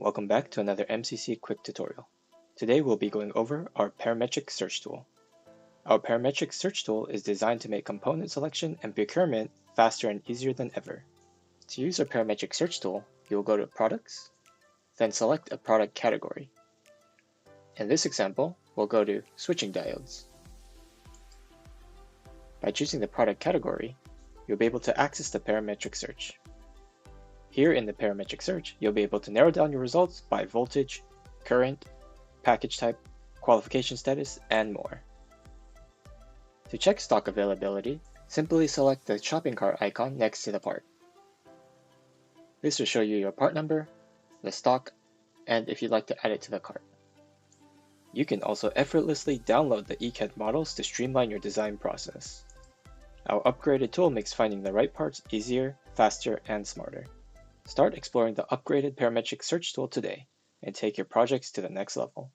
welcome back to another MCC quick tutorial. Today we'll be going over our Parametric Search Tool. Our Parametric Search Tool is designed to make component selection and procurement faster and easier than ever. To use our Parametric Search Tool, you'll go to Products, then select a product category. In this example, we'll go to Switching Diodes. By choosing the product category, you'll be able to access the parametric search. Here in the parametric search, you'll be able to narrow down your results by voltage, current, package type, qualification status, and more. To check stock availability, simply select the shopping cart icon next to the part. This will show you your part number, the stock, and if you'd like to add it to the cart. You can also effortlessly download the eCAD models to streamline your design process. Our upgraded tool makes finding the right parts easier, faster, and smarter. Start exploring the upgraded Parametric Search Tool today and take your projects to the next level.